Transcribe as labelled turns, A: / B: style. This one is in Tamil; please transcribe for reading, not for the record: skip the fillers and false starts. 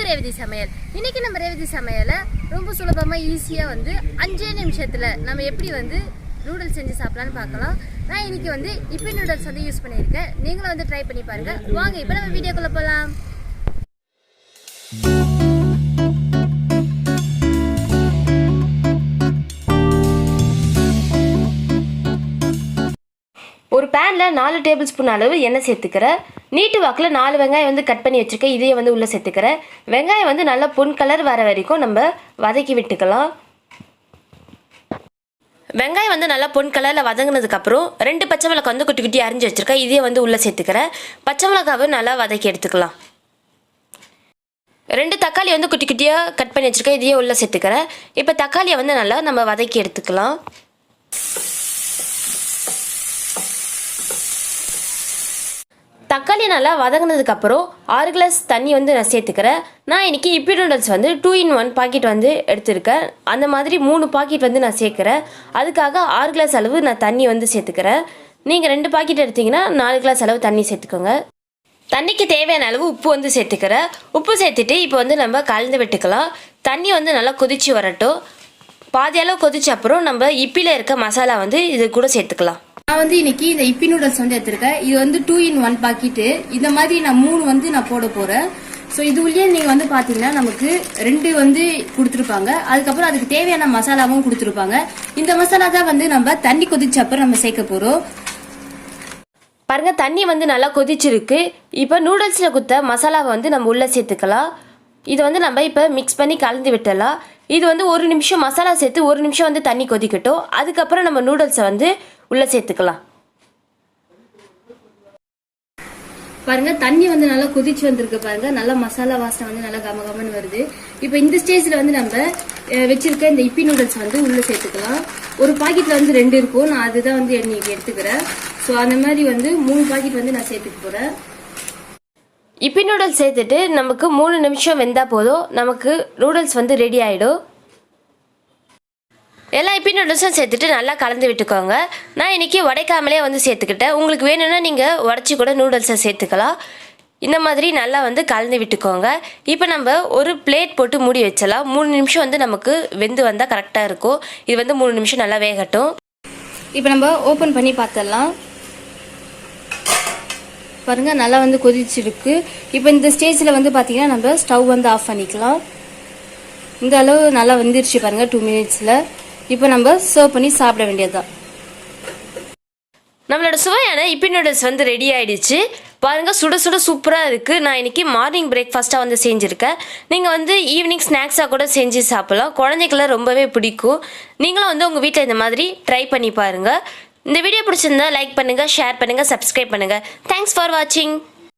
A: ரேவதி சமையல். இன்னைக்கு நம்ம ரேவதி சமையலை ரொம்ப சுலபமாக ஈஸியாக வந்து 5 நிமிஷத்தில் நம்ம எப்படி வந்து நூடுல்ஸ் செஞ்சு சாப்பிடலான்னு பார்க்கலாம். நான் இன்னைக்கு வந்து இப்பி நூடுல்ஸ் வந்து யூஸ் பண்ணியிருக்கேன். நீங்களும் வந்து ட்ரை பண்ணி பாருங்கள். வாங்க இப்போ நம்ம வீடியோக்குள்ளே போகலாம். ஒரு பேனில் 4 டேபிள் ஸ்பூன் அளவு எண்ணெய் சேர்த்துக்கிறேன். நீட்டு வாக்கில் 4 வெங்காயம் வந்து கட் பண்ணி வச்சுருக்கேன். இதையே வந்து உள்ளே சேர்த்துக்கிறேன். வெங்காயம் வந்து நல்லா பொன் கலர் வர வரைக்கும் நம்ம வதக்கி விட்டுக்கலாம். வெங்காயம் வந்து நல்லா பொன் கலரில் வதங்கினதுக்கப்புறம் 2 பச்சை மிளகாய் வந்து குட்டி குட்டி அரிஞ்சு வச்சுருக்கேன். இதையே வந்து உள்ளே சேர்த்துக்கிறேன். பச்சை மிளகாவை நல்லா வதக்கி எடுத்துக்கலாம். 2 தக்காளி வந்து குட்டி குட்டியாக கட் பண்ணி வச்சுருக்கேன். இதையே உள்ளே சேர்த்துக்கிறேன். இப்போ தக்காளியை வந்து நல்லா நம்ம வதக்கி எடுத்துக்கலாம். தக்காளி நல்லா வதங்கினதுக்கப்புறம் 6 கிளாஸ் தண்ணி வந்து நான் சேர்த்துக்கிறேன். நான் இன்றைக்கி இப்பி நூடுல்ஸ் வந்து 2-in-1 பாக்கெட் வந்து எடுத்துருக்கேன். அந்த மாதிரி 3 பாக்கெட் வந்து நான் சேர்க்குறேன். அதுக்காக 6 கிளாஸ் அளவு நான் தண்ணி வந்து சேர்த்துக்கிறேன். நீங்கள் 2 பாக்கெட் எடுத்திங்கன்னா 4 கிளாஸ் அளவு தண்ணி சேர்த்துக்கோங்க. தண்ணிக்கு தேவையான அளவு உப்பு வந்து சேர்த்துக்கிறேன். உப்பு சேர்த்துட்டு இப்போ வந்து நம்ம கலந்து விட்டுக்கலாம். தண்ணி வந்து நல்லா கொதித்து வரட்டும். பாதி அளவு கொதிச்ச அப்புறம் நம்ம இப்பியில் இருக்க மசாலா வந்து இது கூட சேர்த்துக்கலாம்.
B: நான் வந்து இன்னைக்கு இந்த இப்பி நூடுல்ஸ் வந்து எடுத்திருக்கேன். இது வந்து 2-in-1 பாக்கெட்டு. இந்த மாதிரி நான் 3 வந்து நான் போட போறேன். ஸோ இது உள்ளே நீங்க வந்து பாத்தீங்கன்னா நமக்கு 2 வந்து கொடுத்துருப்பாங்க. அதுக்கப்புறம் அதுக்கு தேவையான மசாலாவும் கொடுத்துருப்பாங்க. இந்த மசாலா தான் வந்து நம்ம தண்ணி கொதிச்ச அப்புறம் நம்ம சேர்க்க போறோம்.
A: பாருங்க, தண்ணி வந்து நல்லா கொதிச்சிருக்கு. இப்போ நூடுல்ஸ்ல குத்த மசாலாவை வந்து நம்ம உள்ள சேர்த்துக்கலாம். இது வந்து நம்ம இப்போ மிக்ஸ் பண்ணி கலந்து விட்டுடலாம். இது வந்து 1 நிமிஷம் மசாலா சேர்த்து 1 நிமிஷம் வந்து தண்ணி கொதிக்கட்டும். அதுக்கப்புறம் நம்ம நூடுல்ஸை வந்து உள்ளே சேர்த்துக்கலாம்.
B: பாருங்க, தண்ணி வந்து நல்லா கொதிச்சு வந்திருக்கு. பாருங்க, நல்லா மசாலா வாசனை வந்து நல்லா கமகமன்னு வருது. இப்போ இந்த ஸ்டேஜ்ல வந்து நம்ம வச்சிருக்க இந்த இப்பி நூடுல்ஸ் வந்து உள்ள சேர்த்துக்கலாம். ஒரு பாக்கெட்ல வந்து 2 இருக்கும். நான் அதுதான் வந்து இன்னைக்கு எடுத்துக்கிறேன். ஸோ அந்த மாதிரி வந்து 3 பாக்கெட் வந்து நான் சேர்த்துக்க போறேன்.
A: இப்பி நூடுல்ஸ் சேர்த்துட்டு நமக்கு 3 நிமிஷம் வெந்தால் போதும். நமக்கு நூடுல்ஸ் வந்து ரெடி ஆகிடும். எல்லா இப்பி நூடுல்ஸும் சேர்த்துட்டு நல்லா கலந்து விட்டுக்கோங்க. நான் இன்றைக்கி உடைக்காமலே வந்து சேர்த்துக்கிட்டேன். உங்களுக்கு வேணும்னா நீங்கள் உடச்சி கூட நூடுல்ஸை சேர்த்துக்கலாம். இந்த மாதிரி நல்லா வந்து கலந்து விட்டுக்கோங்க. இப்போ நம்ம ஒரு பிளேட் போட்டு மூடி வச்சலாம். 3 நிமிஷம் வந்து நமக்கு வெந்து வந்தால் கரெக்டாக இருக்கும். இது வந்து 3 நிமிஷம் நல்லா வேகட்டும்.
B: இப்போ நம்ம ஓப்பன் பண்ணி பார்த்துடலாம். பாருங்க, நல்லா வந்து கொதிச்சிருக்கு. இப்போ இந்த ஸ்டேஜில் வந்து பார்த்தீங்கன்னா நம்ம ஸ்டவ் வந்து ஆஃப் பண்ணிக்கலாம். இந்த அளவு நல்லா வந்துருச்சு பாருங்க 2 மினிட்ஸில். இப்போ நம்ம சர்வ் பண்ணி சாப்பிட வேண்டியதுதான்.
A: நம்மளோட சுவையான இப்பி நூடுல்ஸ் வந்து ரெடி ஆகிடுச்சு. பாருங்கள், சுட சுட சூப்பராக இருக்குது. நான் இன்றைக்கி மார்னிங் பிரேக்ஃபாஸ்ட்டாக வந்து செஞ்சுருக்கேன். நீங்கள் வந்து ஈவினிங் ஸ்நாக்ஸாக கூட செஞ்சு சாப்பிட்லாம். குழந்தைக்கெல்லாம் ரொம்பவே பிடிக்கும். நீங்களும் வந்து உங்கள் வீட்டில் இந்த மாதிரி ட்ரை பண்ணி பாருங்கள். இந்த வீடியோ பிடிச்சிருந்தா லைக் பண்ணுங்கள், ஷேர் பண்ணுங்கள், சப்ஸ்கிரைப் பண்ணுங்கள். தேங்க்ஸ் ஃபார் வாட்சிங்.